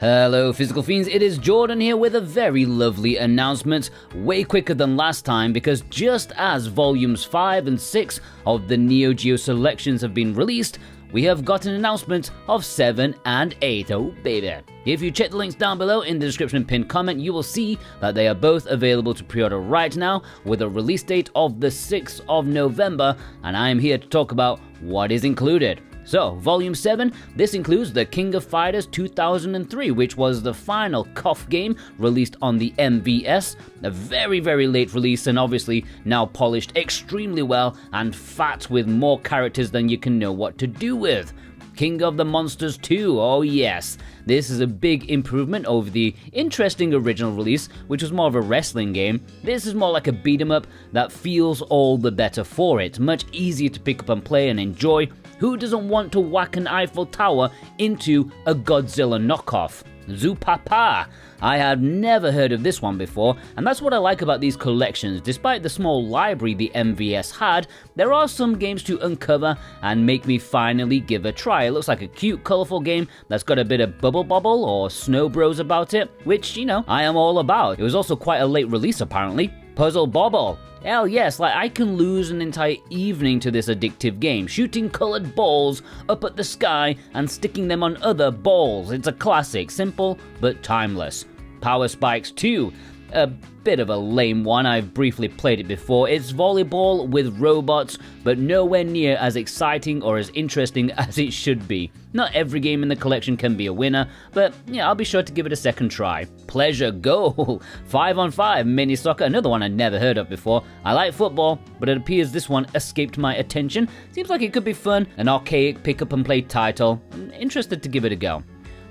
Hello Physical Fiends, it is Jordan here with a very lovely announcement, way quicker than last time because just as volumes 5 and 6 of the Neo Geo selections have been released, we have got an announcement of 7 and 8, oh baby. If you check the links down below in the description and pinned comment, you will see that they are both available to pre-order right now with a release date of the 6th of November, and I am here to talk about what is included. So, Volume 7, this includes the King of Fighters 2003, which was the final KOF game released on the MVS, a very late release and obviously now polished extremely well and fat with more characters than you can know what to do with. King of the Monsters 2, oh yes, this is a big improvement over the interesting original release, which was more of a wrestling game. This is more like a beat 'em up that feels all the better for it, much easier to pick up and play and enjoy. Who doesn't want to whack an Eiffel Tower into a Godzilla knockoff? Zoopapa! I have never heard of this one before, and that's what I like about these collections. Despite the small library the MVS had, there are some games to uncover and make me finally give a try. It looks like a cute, colourful game that's got a bit of Bubble Bobble or Snow Bros about it, which, you know, I am all about. It was also quite a late release apparently. Puzzle Bobble. Hell yes, like I can lose an entire evening to this addictive game, shooting coloured balls up at the sky and sticking them on other balls. It's a classic, simple but timeless. Power Spikes 2, a bit of a lame one, I've briefly played it before. It's volleyball with robots, but nowhere near as exciting or as interesting as it should be. Not every game in the collection can be a winner, but yeah, I'll be sure to give it a second try. Pleasure Goal, 5-on-5 mini soccer, another one I never heard of before. I like football, but it appears this one escaped my attention. Seems like it could be fun, an archaic pick up and play title. I'm interested to give it a go.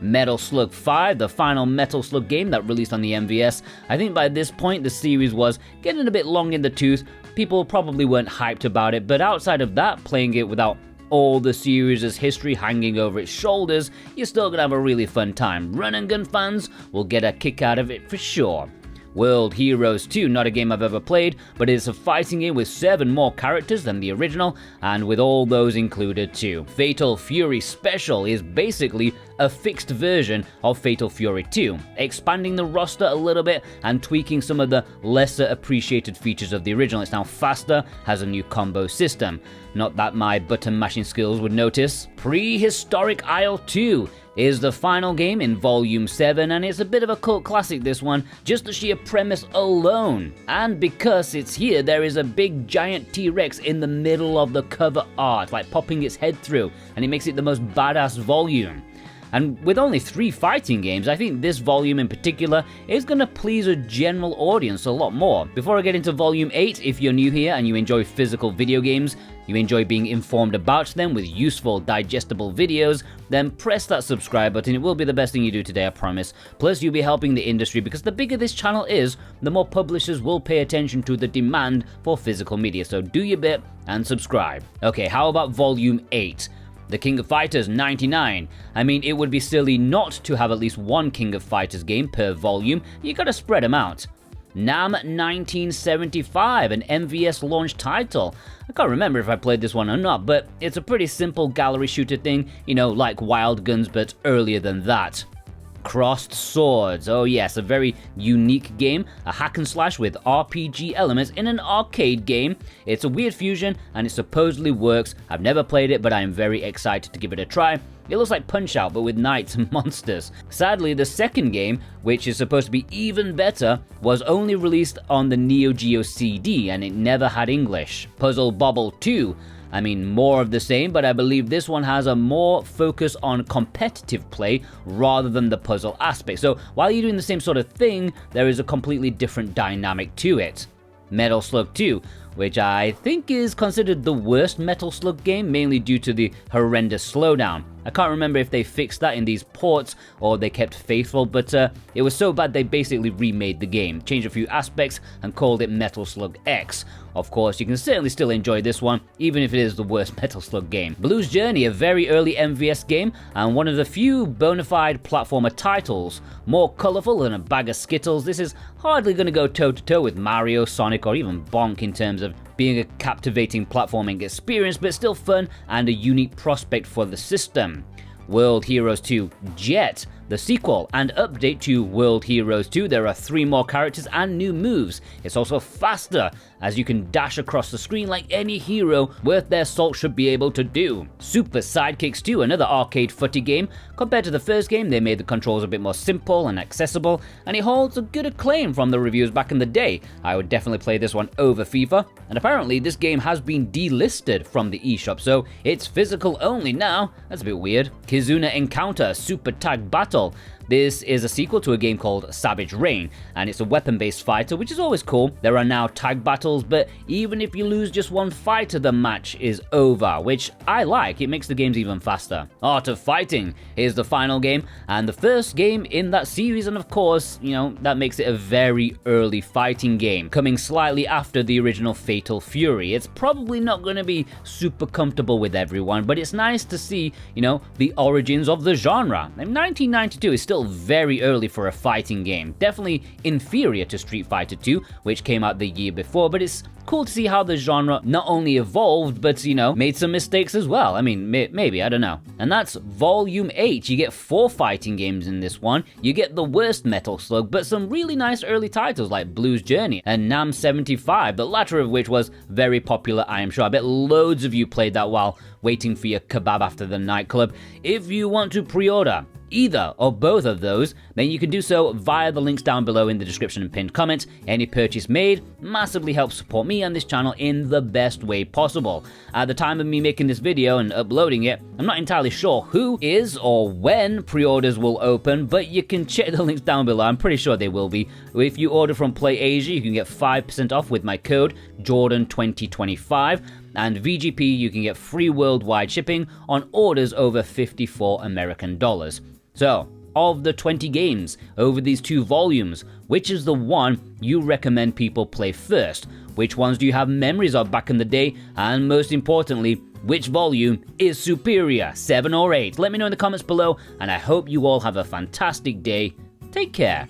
Metal Slug 5, the final Metal Slug game that released on the MVS. I think by this point the series was getting a bit long in the tooth. People probably weren't hyped about it, but outside of that, playing it without all the series' history hanging over its shoulders, you're still gonna have a really fun time. Run and gun fans will get a kick out of it for sure. World Heroes 2, not a game I've ever played, but it's a fighting game with 7 more characters than the original, and with all those included too. Fatal Fury Special is basically a fixed version of Fatal Fury 2, expanding the roster a little bit and tweaking some of the lesser appreciated features of the original. It's now faster, has a new combo system. Not that my button mashing skills would notice. Prehistoric Isle 2 is the final game in Volume 7, and it's a bit of a cult classic, this one, just the sheer premise alone. And because it's here, there is a big giant T-Rex in the middle of the cover art, like popping its head through, and it makes it the most badass volume. And with only 3 fighting games, I think this volume in particular is going to please a general audience a lot more. Before I get into Volume 8, if you're new here and you enjoy physical video games, you enjoy being informed about them with useful, digestible videos, then press that subscribe button. It will be the best thing you do today, I promise. Plus, you'll be helping the industry because the bigger this channel is, the more publishers will pay attention to the demand for physical media. So do your bit and subscribe. Okay, how about Volume 8? The King of Fighters 99. I mean, it would be silly not to have at least one King of Fighters game per volume. You gotta spread them out. Nam 1975, an MVS launch title. I can't remember if I played this one or not, but it's a pretty simple gallery shooter thing, you know, like Wild Guns, but earlier than that. Crossed Swords, oh yes, a very unique game, a hack and slash with RPG elements in an arcade game. It's a weird fusion and it supposedly works. I've never played it, but I am very excited to give it a try. It looks like Punch-Out, but with knights and monsters. Sadly, the second game, which is supposed to be even better, was only released on the Neo Geo CD and it never had English. Puzzle Bobble 2. I mean, more of the same, but I believe this one has a more focus on competitive play rather than the puzzle aspect. So while you're doing the same sort of thing, there is a completely different dynamic to it. Metal Slug 2, which I think is considered the worst Metal Slug game, mainly due to the horrendous slowdown. I can't remember if they fixed that in these ports or they kept faithful, but it was so bad they basically remade the game, changed a few aspects and called it Metal Slug X. Of course, you can certainly still enjoy this one, even if it is the worst Metal Slug game. Blues Journey, a very early MVS game and one of the few bona fide platformer titles. More colourful than a bag of Skittles, this is hardly going to go toe-to-toe with Mario, Sonic or even Bonk in terms of being a captivating platforming experience, but still fun and a unique prospect for the system. World Heroes 2 Jet, the sequel and update to World Heroes 2. There are 3 more characters and new moves. It's also faster, as you can dash across the screen like any hero worth their salt should be able to do. Super Sidekicks 2, another arcade footy game. Compared to the first game, they made the controls a bit more simple and accessible, and it holds a good acclaim from the reviews back in the day. I would definitely play this one over FIFA, and apparently this game has been delisted from the eShop, so it's physical only now. That's a bit weird. Kizuna Encounter Super Tag Battle. This is a sequel to a game called Savage Rain, and it's a weapon-based fighter, which is always cool. There are now tag battles, but even if you lose just one fighter, the match is over, which I like. It makes the games even faster. Art of Fighting is the final game, and the first game in that series, and of course, that makes it a very early fighting game, coming slightly after the original Fatal Fury. It's probably not going to be super comfortable with everyone, but it's nice to see, the origins of the genre. And 1992 is still very early for a fighting game. Definitely inferior to Street Fighter 2, which came out the year before, but it's cool to see how the genre not only evolved, but, made some mistakes as well. I mean, maybe, I don't know. And that's Volume 8. You get 4 fighting games in this one. You get the worst Metal Slug, but some really nice early titles like Blues Journey and Nam 75, the latter of which was very popular, I am sure. I bet loads of you played that while waiting for your kebab after the nightclub. If you want to pre-order either or both of those, then you can do so via the links down below in the description and pinned comment. Any purchase made massively helps support me and this channel in the best way possible. At the time of me making this video and uploading it, I'm not entirely sure who is or when pre-orders will open, but you can check the links down below. I'm pretty sure they will be. If you order from PlayAsia, you can get 5% off with my code Jordan2025. And VGP, you can get free worldwide shipping on orders over $54 American. So, of the 20 games over these 2 volumes, which is the one you recommend people play first? Which ones do you have memories of back in the day? And most importantly, which volume is superior, 7 or 8? Let me know in the comments below, and I hope you all have a fantastic day. Take care.